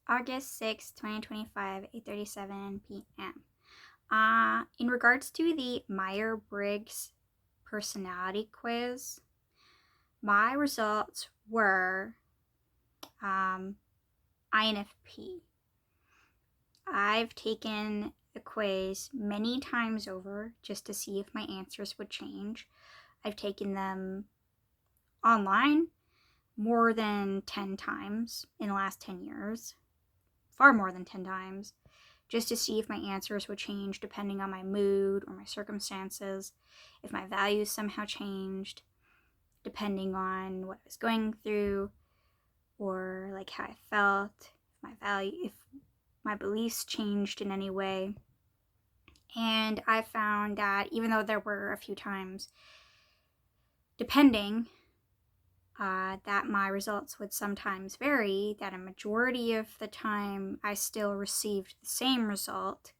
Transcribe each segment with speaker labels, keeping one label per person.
Speaker 1: August 6, 2025, 8:37 p.m. In regards to the Myers-Briggs personality quiz, my results were INFP. I've taken the quiz many times over just to see if my answers would change. I've taken them online more than 10 times in the last 10 years. Far more than 10 times, just to see if my answers would change depending on my mood or my circumstances, if my values somehow changed, depending on what I was going through, or like how I felt, if my beliefs changed in any way. And I found that even though there were a few times, depending, that my results would sometimes vary, that a majority of the time I still received the same result,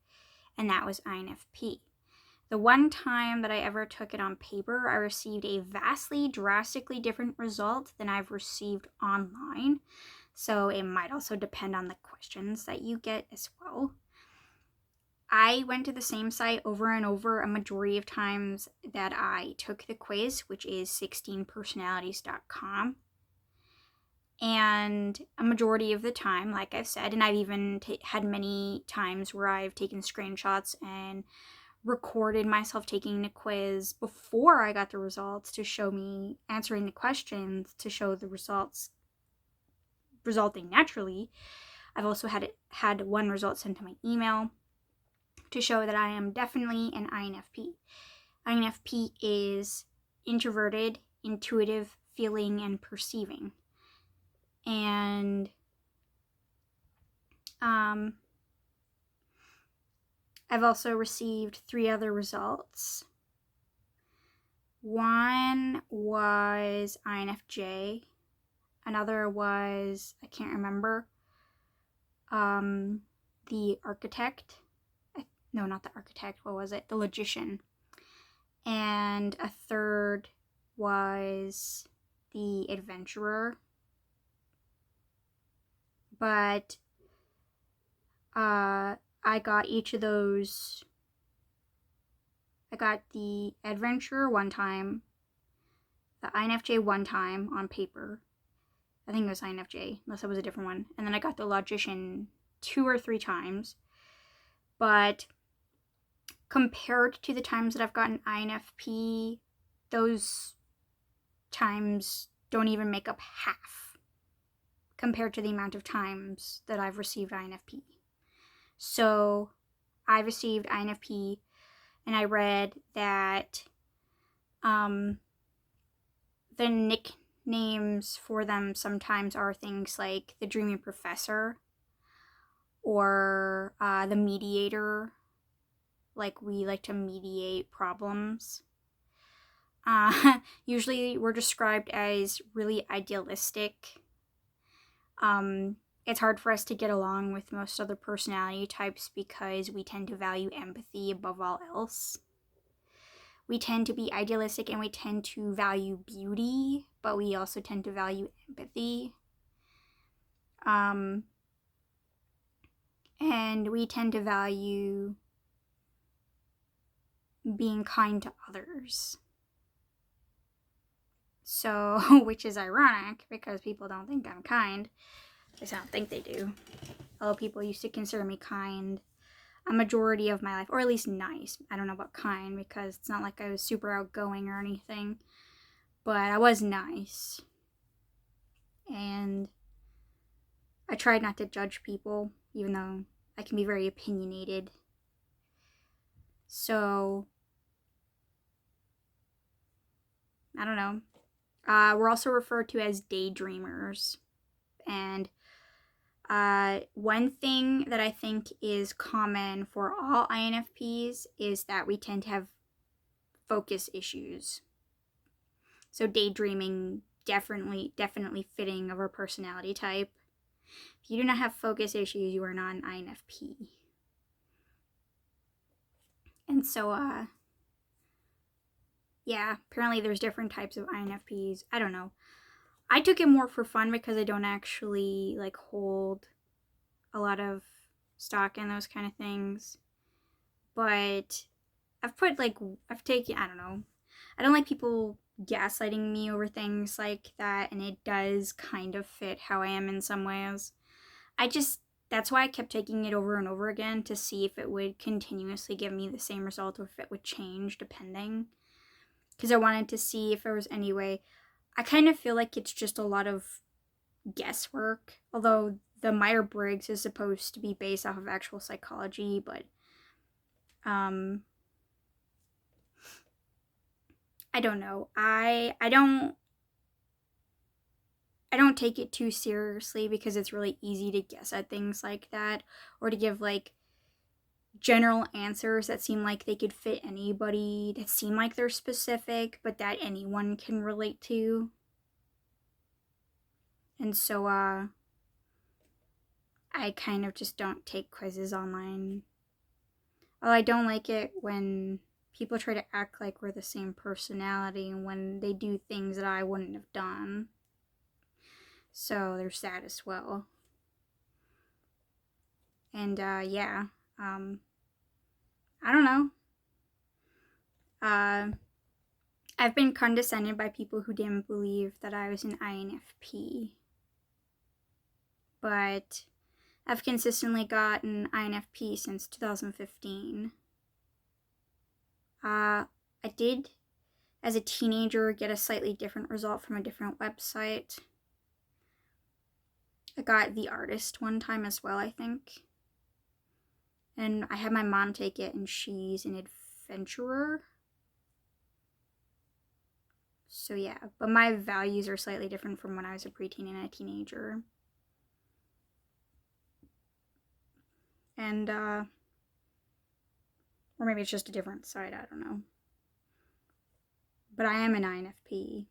Speaker 1: and that was INFP. The one time that I ever took it on paper, I received a vastly, drastically different result than I've received online. So it might also depend on the questions that you get as well. I went to the same site over and over a majority of times that I took the quiz, which is 16personalities.com. And a majority of the time, like I've said, and I've even had many times where I've taken screenshots and recorded myself taking the quiz before I got the results to show me answering the questions to show the results resulting naturally. I've also had one result sent to my email to show that I am definitely an INFP. INFP is introverted, intuitive, feeling, and perceiving. And I've also received 3 other results. One was INFJ. Another was, I can't remember, the architect. No, not the architect. What was it? The logician. And a third was the adventurer. But I got each of those. I got the adventurer one time, the INFJ one time on paper. I think it was INFJ, unless it was a different one. And then I got the logician 2 or 3 times. But compared to the times that I've gotten INFP, those times don't even make up half compared to the amount of times that I've received INFP. So I received INFP, and I read that the nicknames for them sometimes are things like the dreaming professor or the mediator, like we like to mediate problems. Usually we're described as really idealistic. It's hard for us to get along with most other personality types because we tend to value empathy above all else. We tend to be idealistic and we tend to value beauty, but we also tend to value empathy. And we tend to value being kind to others. So, which is ironic because people don't think I'm kind. At least I don't think they do. Although people used to consider me kind a majority of my life, or at least nice. I don't know about kind because it's not like I was super outgoing or anything, but I was nice. And I tried not to judge people, even though I can be very opinionated. So, I don't know. We're also referred to as daydreamers. And one thing that I think is common for all INFPs is that we tend to have focus issues. So daydreaming definitely fitting of our personality type. If you do not have focus issues, you are not an INFP. And so, yeah, apparently there's different types of INFPs. I don't know. I took it more for fun because I don't actually hold a lot of stock in those kind of things. But I've taken, I don't know. I don't like people gaslighting me over things like that, and it does kind of fit how I am in some ways. That's why I kept taking it over and over again to see if it would continuously give me the same result or if it would change depending. Because I wanted to see if there was any way. I kind of feel like it's just a lot of guesswork, although the Myers-Briggs is supposed to be based off of actual psychology, but I don't know. I don't take it too seriously because it's really easy to guess at things like that or to give like general answers that seem like they could fit anybody, that seem like they're specific, but that anyone can relate to. And so I kind of just don't take quizzes online. Well, I don't like it when people try to act like we're the same personality when they do things that I wouldn't have done. So there's that as well. And yeah, I don't know. I've been condescended by people who didn't believe that I was an INFP. But I've consistently gotten INFP since 2015. I did, as a teenager, get a slightly different result from a different website. I got The Artist one time as well, I think. And I had my mom take it, and she's an adventurer. So yeah, but my values are slightly different from when I was a preteen and a teenager. And, or maybe it's just a different side, I don't know. But I am an INFP.